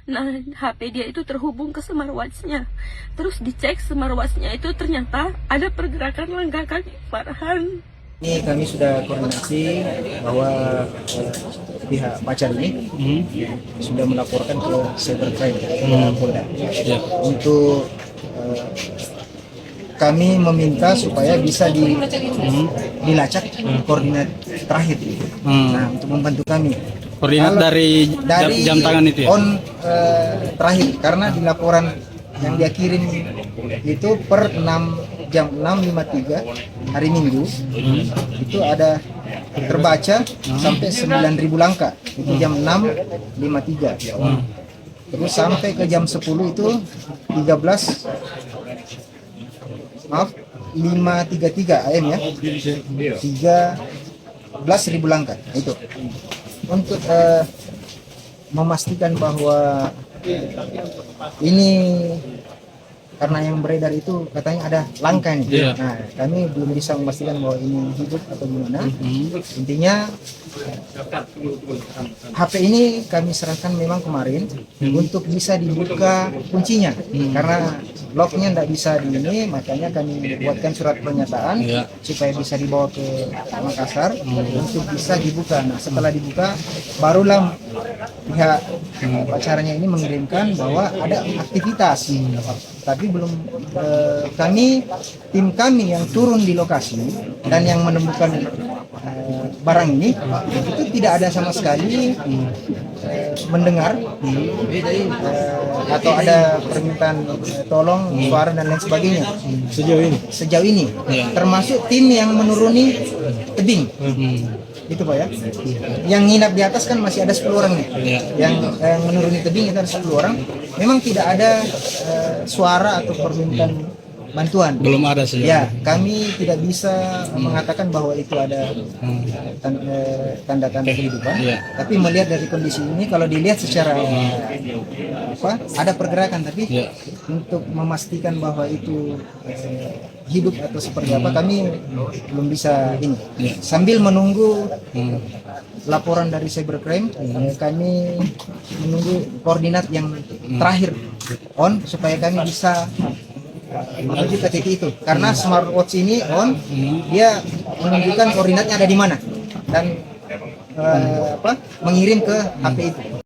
Nah, HP dia itu terhubung ke smartwatch-nya. Terus dicek smartwatch-nya itu ternyata ada pergerakan langkah kaki Farhan. Ini kami sudah koordinasi bahwa pihak pacar ini sudah melaporkan ke cybercrime Polda untuk kami meminta supaya bisa dilacak koordinat terakhir. Nah, untuk membantu kami. Koordinat dari jam tangan itu ya? Terakhir, karena di laporan yang dia kirim itu per jam 6.53 hari Minggu itu ada terbaca sampai 9.000 langkah itu jam 6.53. Terus sampai ke jam 10 itu 5.33 AM ya, 13.000 langkah itu. Untuk memastikan bahwa ini karena yang beredar itu katanya ada langka nih. Nah, kami belum bisa memastikan bahwa ini hidup atau gimana. Intinya HP ini kami serahkan memang kemarin untuk bisa dibuka kuncinya, karena locknya tidak bisa di ini, makanya kami buatkan surat pernyataan supaya bisa dibawa ke Makassar untuk bisa dibuka. Nah, setelah dibuka barulah pihak pacarnya ini mengirimkan bahwa ada aktivitas, tapi belum tim kami yang turun di lokasi dan yang menemukan barang ini itu tidak ada sama sekali mendengar atau ada permintaan tolong suara dan lain sebagainya sejauh ini termasuk tim yang menuruni tebing. Itu Pak ya, yang nginap di atas kan masih ada 10 orang nih, yang menuruni tebing itu ada 10 orang. Memang tidak ada suara atau permintaan bantuan, belum ada sih ya. Kami tidak bisa mengatakan bahwa itu ada tanda-tanda kehidupan, tapi melihat dari kondisi ini, kalau dilihat secara ada pergerakan, tapi untuk memastikan bahwa itu hidup atau seperti apa kami belum bisa ini. Sambil menunggu laporan dari cybercrime, kami menunggu koordinat yang terakhir supaya kami bisa menuju ke titik itu, karena smartwatch ini dia menunjukkan koordinatnya ada di mana dan mengirim ke HP itu.